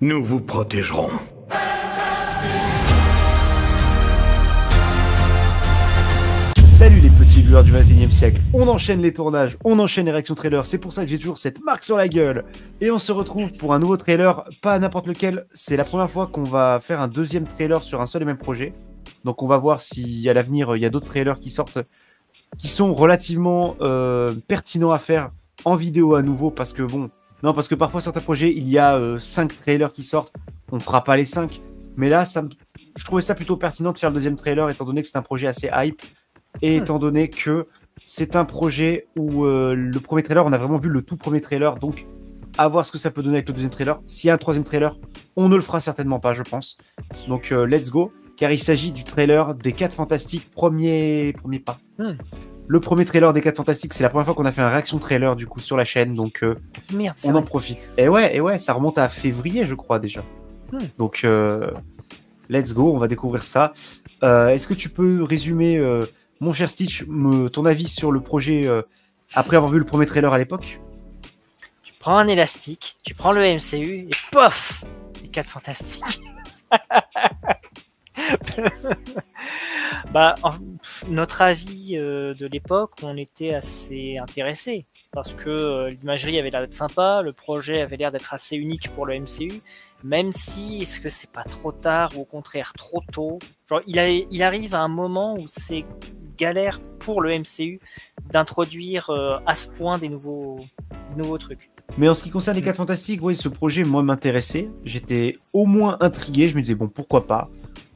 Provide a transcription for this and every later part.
Nous vous protégerons. Salut les petits viewers du 21e siècle, on enchaîne les tournages, on enchaîne les réactions trailers, c'est pour ça que j'ai toujours cette marque sur la gueule. Et on se retrouve pour un nouveau trailer, pas n'importe lequel, c'est la première fois qu'on va faire un deuxième trailer sur un seul et même projet. Donc on va voir si à l'avenir il y a d'autres trailers qui sortent, qui sont relativement pertinents à faire en vidéo à nouveau, parce que bon, non parce que parfois certains projets, il y a 5 trailers qui sortent, on fera pas les 5. Mais là, je trouvais ça plutôt pertinent de faire le deuxième trailer, étant donné que c'est un projet assez hype. Et étant donné que c'est un projet où le premier trailer, on a vraiment vu le tout premier trailer, donc à voir ce que ça peut donner avec le deuxième trailer. S'il y a un troisième trailer, on ne le fera certainement pas, je pense. Donc let's go, car il s'agit du trailer des 4 Fantastiques, premier pas. Le premier trailer des 4 Fantastiques, c'est la première fois qu'on a fait un réaction trailer du coup sur la chaîne, donc Merde, on en profite. Et ouais, ça remonte à février, je crois déjà. Donc let's go, on va découvrir ça. Est-ce que tu peux résumer mon cher Stitch, ton avis sur le projet après avoir vu le premier trailer à l'époque? Tu prends un élastique, tu prends le MCU et pof, les 4 Fantastiques. Notre avis de l'époque, on était assez intéressés parce que l'imagerie avait l'air d'être sympa, le projet avait l'air d'être assez unique pour le MCU, même si est-ce que c'est pas trop tard ou au contraire trop tôt. Genre, il arrive à un moment où c'est galère pour le MCU d'introduire à ce point des nouveaux trucs. Mais en ce qui concerne les 4 Fantastiques, oui, ce projet, moi, m'intéressait. J'étais au moins intrigué. Je me disais, bon, pourquoi pas?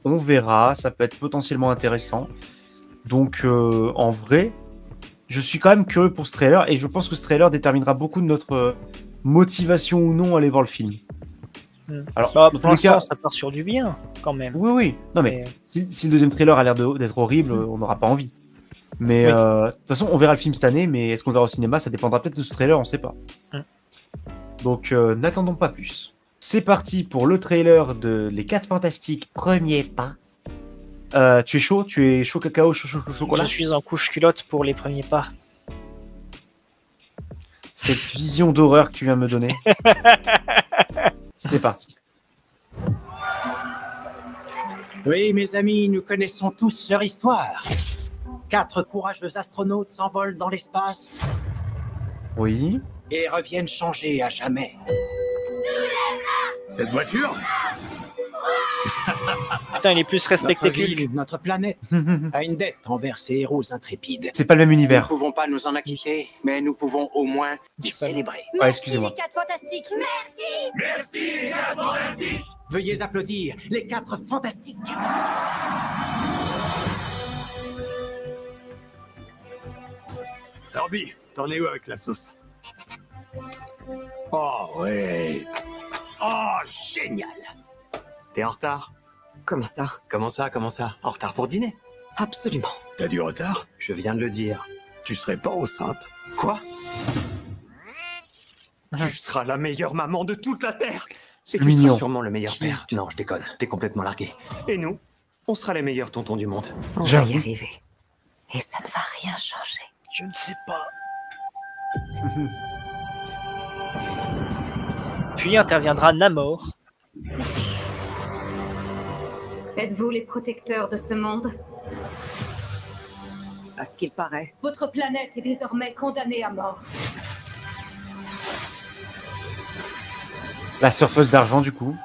On verra, ça peut être potentiellement intéressant. Donc, en vrai, je suis quand même curieux pour ce trailer. Et je pense que ce trailer déterminera beaucoup de notre motivation ou non à aller voir le film. Alors, pour l'instant, ça part sur du bien, quand même. Oui. Non, mais si le deuxième trailer a l'air d'être horrible, on n'aura pas envie. Mais de toute façon, on verra le film cette année, mais est-ce qu'on le verra au cinéma? Ça dépendra peut-être de ce trailer, on ne sait pas. Donc, n'attendons pas plus. C'est parti pour le trailer de Les 4 Fantastiques, premier pas. Tu es chaud? Tu es chaud cacao, chaud chocolat? Je suis en couche culotte pour les premiers pas. Cette vision d'horreur que tu viens de me donner. C'est parti. Oui, mes amis, nous connaissons tous leur histoire. 4 courageux astronautes s'envolent dans l'espace Oui. et reviennent changer à jamais. Cette voiture? Putain, il est plus respecté Notre que ville, notre planète, a une dette envers ces héros intrépides. C'est pas le même Nous ne univers. pouvons pas nous en acquitter, mais nous pouvons au moins les célébrer. Ah, excusez-moi. Les 4 Fantastiques, merci. Merci les 4 Fantastiques! Veuillez applaudir les 4 Fantastiques. Herbie, t'en es où avec la sauce? Oh ouais! Oh, génial! T'es en retard? Comment ça? Comment ça? En retard pour dîner? Absolument. T'as du retard? Je viens de le dire. Tu serais pas enceinte? Quoi? Tu seras la meilleure maman de toute la Terre! C'est Et tu mignon. seras sûrement le meilleur père. Non, je déconne. T'es complètement largué. Et nous, on sera les meilleurs tontons du monde. On va J'avoue. y arriver. Et ça ne va rien changer. Je ne sais pas. Puis interviendra Namor. Êtes-vous les protecteurs de ce monde? À ce qu'il paraît. Votre planète est désormais condamnée à mort. La surfeuse d'argent, du coup.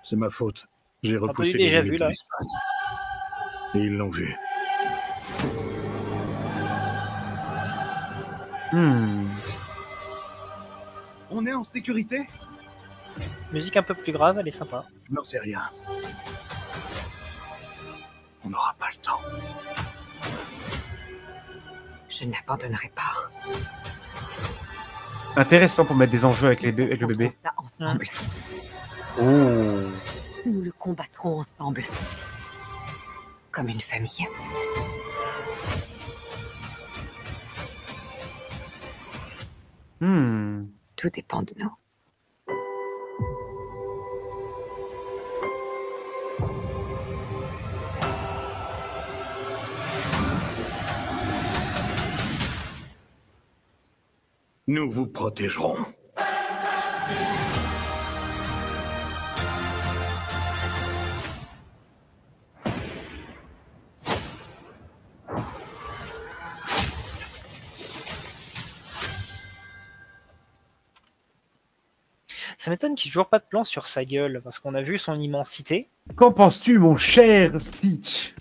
C'est ma faute. J'ai repoussé peu déjà les vu, limites de là. l'espace. Et ils l'ont vu. On est en sécurité? Musique un peu plus grave, elle est sympa. Je n'en sais rien. On n'aura pas le temps. Je n'abandonnerai pas. Intéressant pour mettre des enjeux avec, avec le bébé. Nous affronterons ça ensemble. Oh. Nous le combattrons ensemble. Comme une famille. Tout dépend de nous. Nous vous protégerons. Ça m'étonne qu'il n'y ait toujours pas de plan sur sa gueule, parce qu'on a vu son immensité. Qu'en penses-tu, mon cher Stitch?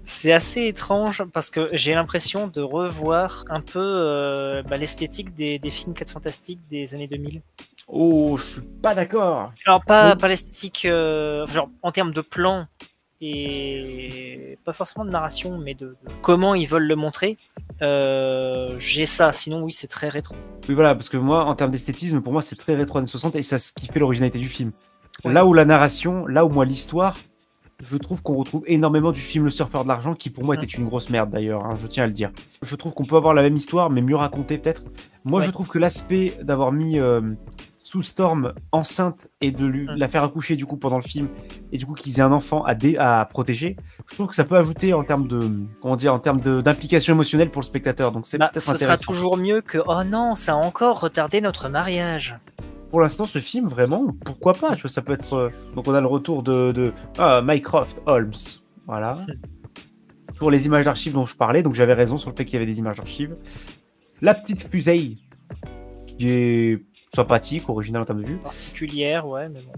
C'est assez étrange, parce que j'ai l'impression de revoir un peu l'esthétique des films 4 Fantastiques des années 2000. Oh, je suis pas d'accord. Alors, pas l'esthétique, genre en termes de plan, et pas forcément de narration, mais de comment ils veulent le montrer. J'ai ça, sinon oui, c'est très rétro. Oui, voilà, parce que moi, en termes d'esthétisme, pour moi, c'est très rétro années 60 et c'est ce qui fait l'originalité du film. Ouais. Là où la narration, là où moi, l'histoire, je trouve qu'on retrouve énormément du film Le Surfeur de l'argent, qui pour moi était une grosse merde d'ailleurs, hein, je tiens à le dire. Je trouve qu'on peut avoir la même histoire, mais mieux racontée peut-être. Moi, je trouve que l'aspect d'avoir mis Sue Storm enceinte et de la faire accoucher du coup pendant le film, et du coup qu'ils aient un enfant à protéger, je trouve que ça peut ajouter en termes de, comment dire, en termes d'implication émotionnelle pour le spectateur. Donc c'est peut-être intéressant. Ce sera toujours mieux que oh non, ça a encore retardé notre mariage. Pour l'instant, ce film, vraiment, pourquoi pas, tu vois, ça peut être... Donc on a le retour de Mycroft Holmes, voilà. Toujours les images d'archives dont je parlais, donc j'avais raison sur le fait qu'il y avait des images d'archives. La petite Pusey, qui est sympathique, originale en termes de vue. Particulière, ouais, mais bon.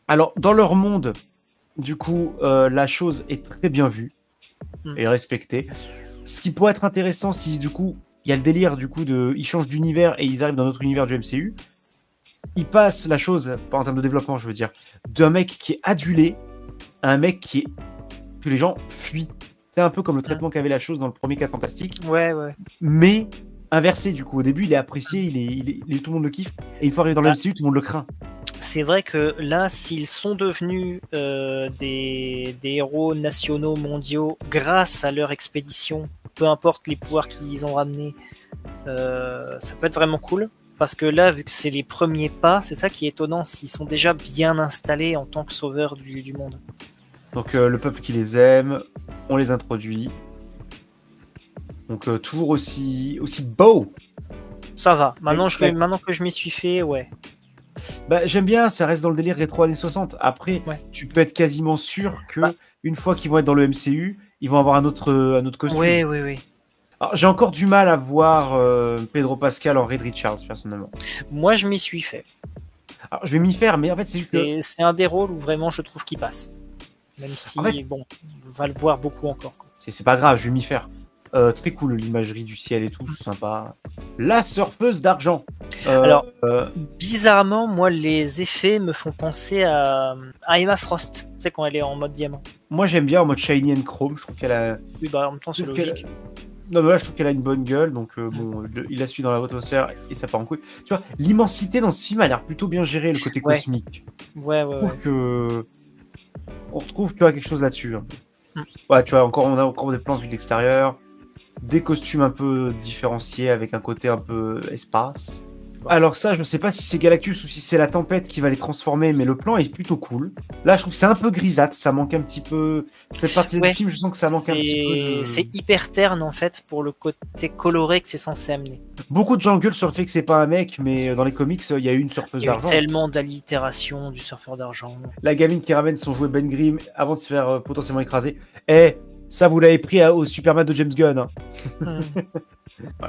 Alors, dans leur monde, du coup, la chose est très bien vue et respectée. Ce qui pourrait être intéressant si, du coup, il y a le délire, du coup, ils changent d'univers et ils arrivent dans notre univers du MCU. Ils passent la chose, pas en termes de développement, je veux dire, d'un mec qui est adulé à un mec que les gens fuient. C'est un peu comme le traitement qu'avait la chose dans le premier 4 Fantastique. Ouais, ouais. Mais inversé, du coup. Au début, il est apprécié, tout le monde le kiffe. Et une fois arrivé dans le MCU, tout le monde le craint. C'est vrai que là, s'ils sont devenus des héros nationaux, mondiaux, grâce à leur expédition, peu importe les pouvoirs qu'ils ont ramenés, ça peut être vraiment cool. Parce que là, vu que c'est les premiers pas, c'est ça qui est étonnant, s'ils sont déjà bien installés en tant que sauveurs du monde. Donc le peuple qui les aime, on les introduit. Donc toujours aussi beau. Ça va, maintenant que je m'y suis fait, ouais. Bah, j'aime bien, ça reste dans le délire rétro années 60. Après, tu peux être quasiment sûr que une fois qu'ils vont être dans le MCU, ils vont avoir un autre costume. Oui. Alors, j'ai encore du mal à voir Pedro Pascal en Reed Richards, personnellement. Moi, je m'y suis fait. Alors, je vais m'y faire, mais en fait, c'est juste que... C'est un des rôles où vraiment je trouve qu'il passe. Même si, en fait, bon, on va le voir beaucoup encore. C'est pas grave, je vais m'y faire. Très cool, l'imagerie du ciel et tout, c'est sympa. La surfeuse d'argent. Alors, bizarrement, moi, les effets me font penser à Emma Frost. Tu sais, quand elle est en mode diamant. Moi, j'aime bien en mode shiny and chrome. Je trouve qu'elle a... Oui, bah, en même temps, c'est logique. Non, mais là, je trouve qu'elle a une bonne gueule, donc bon, il la suit dans la atmosphère et ça part en couille. Tu vois, l'immensité dans ce film a l'air plutôt bien géré, le côté cosmique. Ouais. Je trouve que... On retrouve, tu vois, quelque chose là-dessus. Ouais, tu vois, on a encore des plans vus de l'extérieur, des costumes un peu différenciés avec un côté un peu espace. Alors ça, je ne sais pas si c'est Galactus ou si c'est la tempête qui va les transformer, mais le plan est plutôt cool. Là, je trouve que c'est un peu grisâtre, ça manque un petit peu... Cette partie du film, je sens que ça manque un petit peu... C'est hyper terne, en fait, pour le côté coloré que c'est censé amener. Beaucoup de gens gueulent sur le fait que c'est pas un mec, mais dans les comics, il y a eu une surfeuse d'argent. Il y a eu tellement d'allitération du surfeur d'argent. La gamine qui ramène son jouet Ben Grimm avant de se faire potentiellement écraser. Ça, vous l'avez pris au Superman de James Gunn. Hein.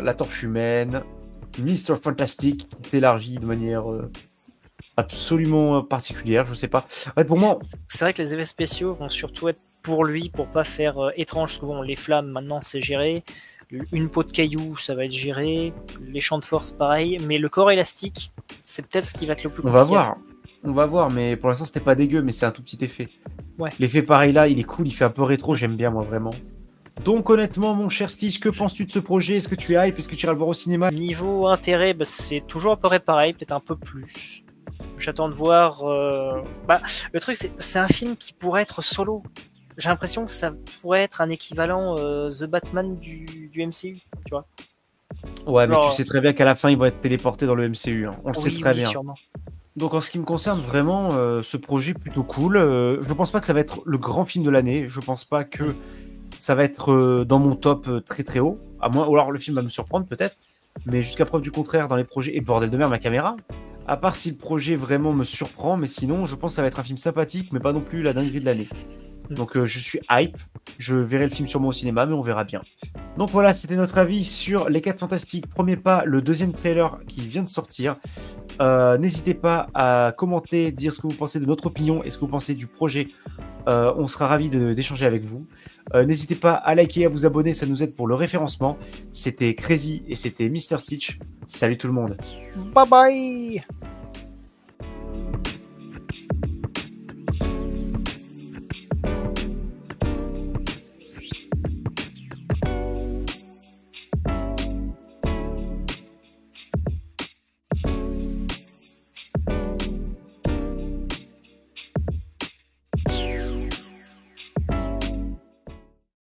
La torche humaine... Mr. Fantastic qui s'élargit de manière absolument particulière, je sais pas. En fait, pour moi, c'est vrai que les effets spéciaux vont surtout être pour lui, pour pas faire étrange. Parce que bon, les flammes maintenant c'est géré, une peau de caillou ça va être géré, les champs de force pareil, mais le corps élastique c'est peut-être ce qui va être le plus compliqué. On va voir, mais pour l'instant c'était pas dégueu, mais c'est un tout petit effet. Ouais. L'effet pareil là, il est cool, il fait un peu rétro, j'aime bien moi vraiment. Donc honnêtement, mon cher Stitch, que penses-tu de ce projet? Est-ce que tu es hype? Est-ce que tu iras le voir au cinéma? Niveau intérêt, c'est toujours à peu près pareil, peut-être un peu plus. J'attends de voir... le truc, c'est un film qui pourrait être solo. J'ai l'impression que ça pourrait être un équivalent The Batman du MCU, tu vois. Ouais, mais tu sais très bien qu'à la fin, ils vont être téléportés dans le MCU. Hein. On le sait très bien. Sûrement. Donc en ce qui me concerne, vraiment, ce projet est plutôt cool. Je pense pas que ça va être le grand film de l'année. Je pense pas que... ça va être dans mon top très très haut, à moins, ou alors le film va me surprendre peut-être, mais jusqu'à preuve du contraire dans les projets, et bordel de merde ma caméra, à part si le projet vraiment me surprend, mais sinon je pense que ça va être un film sympathique, mais pas non plus la dinguerie de l'année. Donc je suis hype, je verrai le film sûrement au cinéma, mais on verra bien. Donc voilà, c'était notre avis sur Les 4 Fantastiques. Premier pas, le deuxième trailer qui vient de sortir. N'hésitez pas à commenter, dire ce que vous pensez de notre opinion et ce que vous pensez du projet. On sera ravis d'échanger avec vous. N'hésitez pas à liker et à vous abonner, ça nous aide pour le référencement. C'était Crazy et c'était Mr Stitch. Salut tout le monde. Bye bye.